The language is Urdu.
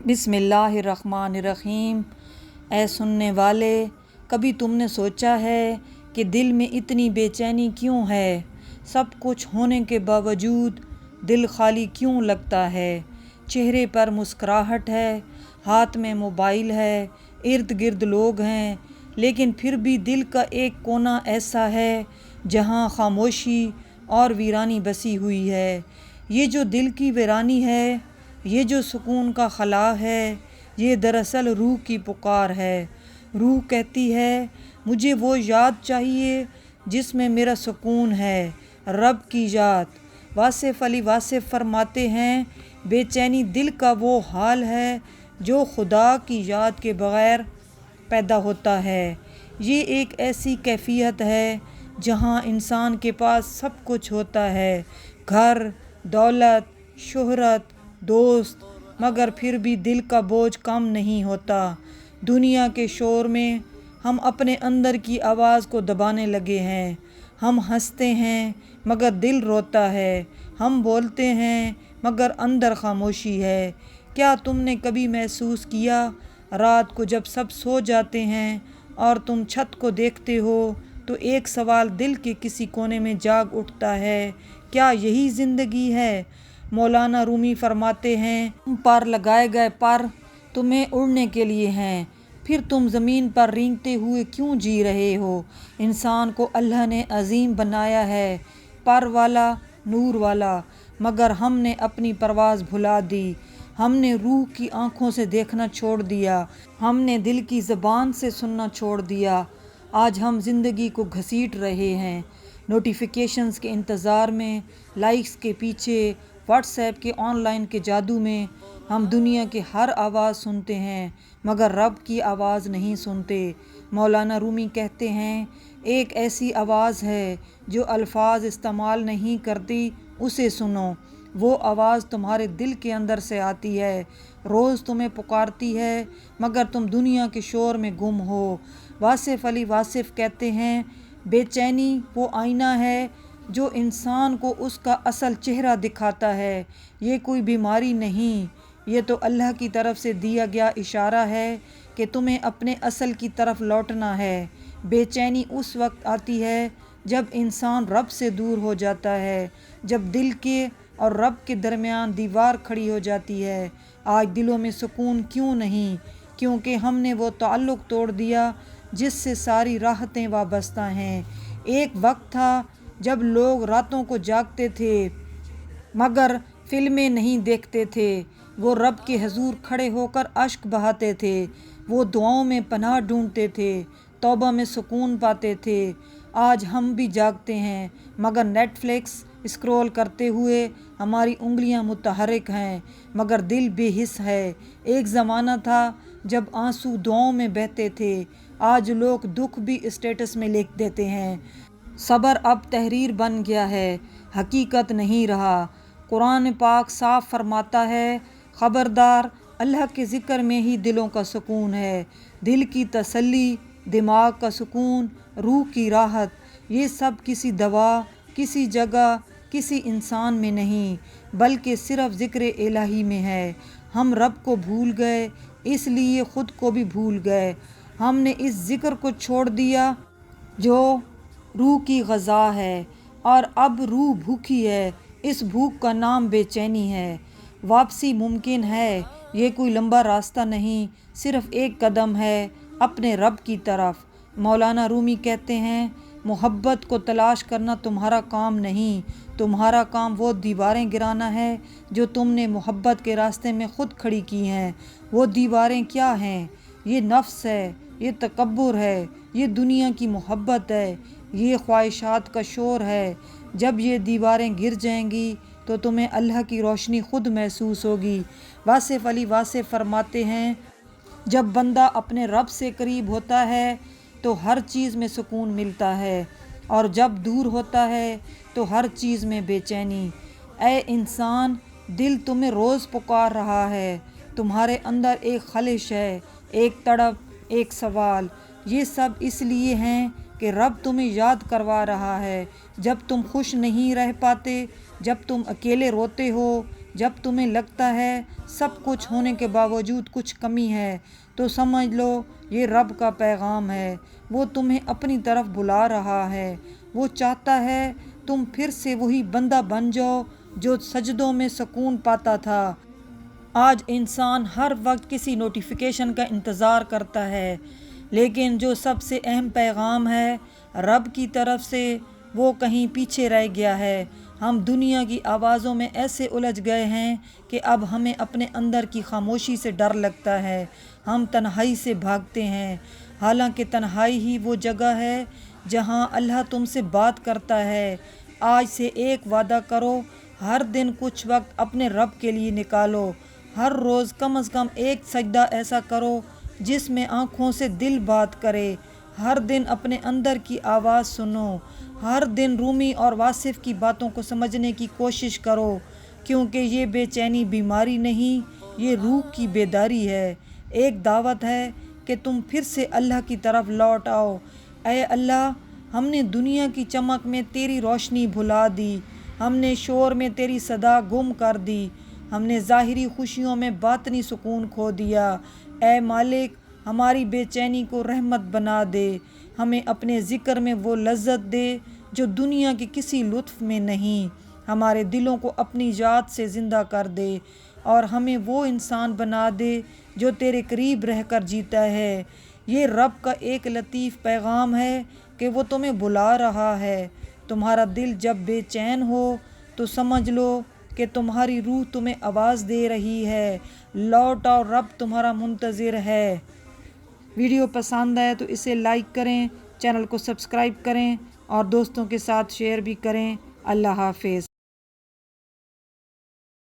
بسم اللہ الرحمن الرحیم۔ اے سننے والے، کبھی تم نے سوچا ہے کہ دل میں اتنی بے چینی کیوں ہے؟ سب کچھ ہونے کے باوجود دل خالی کیوں لگتا ہے؟ چہرے پر مسکراہٹ ہے، ہاتھ میں موبائل ہے، ارد گرد لوگ ہیں، لیکن پھر بھی دل کا ایک کونا ایسا ہے جہاں خاموشی اور ویرانی بسی ہوئی ہے۔ یہ جو دل کی ویرانی ہے، یہ جو سکون کا خلا ہے، یہ دراصل روح کی پکار ہے۔ روح کہتی ہے، مجھے وہ یاد چاہیے جس میں میرا سکون ہے، رب کی یاد۔ واصف علی واصف فرماتے ہیں، بے چینی دل کا وہ حال ہے جو خدا کی یاد کے بغیر پیدا ہوتا ہے۔ یہ ایک ایسی کیفیت ہے جہاں انسان کے پاس سب کچھ ہوتا ہے، گھر، دولت، شہرت، دوست، مگر پھر بھی دل کا بوجھ کم نہیں ہوتا۔ دنیا کے شور میں ہم اپنے اندر کی آواز کو دبانے لگے ہیں۔ ہم ہنستے ہیں مگر دل روتا ہے، ہم بولتے ہیں مگر اندر خاموشی ہے۔ کیا تم نے کبھی محسوس کیا، رات کو جب سب سو جاتے ہیں اور تم چھت کو دیکھتے ہو تو ایک سوال دل کے کسی کونے میں جاگ اٹھتا ہے، کیا یہی زندگی ہے؟ مولانا رومی فرماتے ہیں، تم پر لگائے گئے پر تمہیں اڑنے کے لیے ہیں، پھر تم زمین پر رینگتے ہوئے کیوں جی رہے ہو؟ انسان کو اللہ نے عظیم بنایا ہے، پر والا، نور والا، مگر ہم نے اپنی پرواز بھلا دی۔ ہم نے روح کی آنکھوں سے دیکھنا چھوڑ دیا، ہم نے دل کی زبان سے سننا چھوڑ دیا۔ آج ہم زندگی کو گھسیٹ رہے ہیں، نوٹیفیکیشنز کے انتظار میں، لائکس کے پیچھے، واٹس ایپ کے آن لائن کے جادو میں۔ ہم دنیا کی ہر آواز سنتے ہیں مگر رب کی آواز نہیں سنتے۔ مولانا رومی کہتے ہیں، ایک ایسی آواز ہے جو الفاظ استعمال نہیں کرتی، اسے سنو۔ وہ آواز تمہارے دل کے اندر سے آتی ہے، روز تمہیں پکارتی ہے مگر تم دنیا کے شور میں گم ہو۔ واصف علی واصف کہتے ہیں، بے چینی وہ آئینہ ہے جو انسان کو اس کا اصل چہرہ دکھاتا ہے۔ یہ کوئی بیماری نہیں، یہ تو اللہ کی طرف سے دیا گیا اشارہ ہے کہ تمہیں اپنے اصل کی طرف لوٹنا ہے۔ بے چینی اس وقت آتی ہے جب انسان رب سے دور ہو جاتا ہے، جب دل کے اور رب کے درمیان دیوار کھڑی ہو جاتی ہے۔ آج دلوں میں سکون کیوں نہیں؟ کیونکہ ہم نے وہ تعلق توڑ دیا جس سے ساری راحتیں وابستہ ہیں۔ ایک وقت تھا جب لوگ راتوں کو جاگتے تھے مگر فلمیں نہیں دیکھتے تھے، وہ رب کے حضور کھڑے ہو کر اشک بہاتے تھے، وہ دعاؤں میں پناہ ڈھونڈتے تھے، توبہ میں سکون پاتے تھے۔ آج ہم بھی جاگتے ہیں مگر نیٹ فلکس اسکرول کرتے ہوئے ہماری انگلیاں متحرک ہیں مگر دل بے حس ہے۔ ایک زمانہ تھا جب آنسو دعاؤں میں بہتے تھے، آج لوگ دکھ بھی اسٹیٹس میں لکھ دیتے ہیں۔ صبر اب تحریر بن گیا ہے، حقیقت نہیں رہا۔ قرآن پاک صاف فرماتا ہے، خبردار، اللہ کے ذکر میں ہی دلوں کا سکون ہے۔ دل کی تسلی، دماغ کا سکون، روح کی راحت، یہ سب کسی دوا، کسی جگہ، کسی انسان میں نہیں، بلکہ صرف ذکر الہی میں ہے۔ ہم رب کو بھول گئے، اس لیے خود کو بھی بھول گئے۔ ہم نے اس ذکر کو چھوڑ دیا جو روح کی غذا ہے، اور اب روح بھوکی ہے۔ اس بھوک کا نام بے چینی ہے۔ واپسی ممکن ہے، یہ کوئی لمبا راستہ نہیں، صرف ایک قدم ہے اپنے رب کی طرف۔ مولانا رومی کہتے ہیں، محبت کو تلاش کرنا تمہارا کام نہیں، تمہارا کام وہ دیواریں گرانا ہے جو تم نے محبت کے راستے میں خود کھڑی کی ہیں۔ وہ دیواریں کیا ہیں؟ یہ نفس ہے، یہ تکبر ہے، یہ دنیا کی محبت ہے، یہ خواہشات کا شور ہے۔ جب یہ دیواریں گر جائیں گی تو تمہیں اللہ کی روشنی خود محسوس ہوگی۔ واصف علی واصف فرماتے ہیں، جب بندہ اپنے رب سے قریب ہوتا ہے تو ہر چیز میں سکون ملتا ہے، اور جب دور ہوتا ہے تو ہر چیز میں بے چینی۔ اے انسان، دل تمہیں روز پکار رہا ہے، تمہارے اندر ایک خلش ہے، ایک تڑپ، ایک سوال۔ یہ سب اس لیے ہیں کہ رب تمہیں یاد کروا رہا ہے۔ جب تم خوش نہیں رہ پاتے، جب تم اکیلے روتے ہو، جب تمہیں لگتا ہے سب کچھ ہونے کے باوجود کچھ کمی ہے تو سمجھ لو یہ رب کا پیغام ہے۔ وہ تمہیں اپنی طرف بلا رہا ہے۔ وہ چاہتا ہے تم پھر سے وہی بندہ بن جاؤ جو سجدوں میں سکون پاتا تھا۔ آج انسان ہر وقت کسی نوٹیفیکیشن کا انتظار کرتا ہے، لیکن جو سب سے اہم پیغام ہے رب کی طرف سے، وہ کہیں پیچھے رہ گیا ہے۔ ہم دنیا کی آوازوں میں ایسے الجھ گئے ہیں کہ اب ہمیں اپنے اندر کی خاموشی سے ڈر لگتا ہے۔ ہم تنہائی سے بھاگتے ہیں، حالانکہ تنہائی ہی وہ جگہ ہے جہاں اللہ تم سے بات کرتا ہے۔ آج سے ایک وعدہ کرو، ہر دن کچھ وقت اپنے رب کے لیے نکالو۔ ہر روز کم از کم ایک سجدہ ایسا کرو جس میں آنکھوں سے دل بات کرے۔ ہر دن اپنے اندر کی آواز سنو۔ ہر دن رومی اور واصف کی باتوں کو سمجھنے کی کوشش کرو، کیونکہ یہ بے چینی بیماری نہیں، یہ روح کی بیداری ہے۔ ایک دعوت ہے کہ تم پھر سے اللہ کی طرف لوٹ آؤ۔ اے اللہ، ہم نے دنیا کی چمک میں تیری روشنی بھلا دی، ہم نے شور میں تیری صدا گم کر دی، ہم نے ظاہری خوشیوں میں باطنی سکون کھو دیا۔ اے مالک، ہماری بے چینی کو رحمت بنا دے، ہمیں اپنے ذکر میں وہ لذت دے جو دنیا کے کسی لطف میں نہیں، ہمارے دلوں کو اپنی یاد سے زندہ کر دے اور ہمیں وہ انسان بنا دے جو تیرے قریب رہ کر جیتا ہے۔ یہ رب کا ایک لطیف پیغام ہے کہ وہ تمہیں بلا رہا ہے۔ تمہارا دل جب بے چین ہو تو سمجھ لو کہ تمہاری روح تمہیں آواز دے رہی ہے، لوٹ آؤ، رب تمہارا منتظر ہے۔ ویڈیو پسند آئے تو اسے لائک کریں، چینل کو سبسکرائب کریں اور دوستوں کے ساتھ شیئر بھی کریں۔ اللہ حافظ۔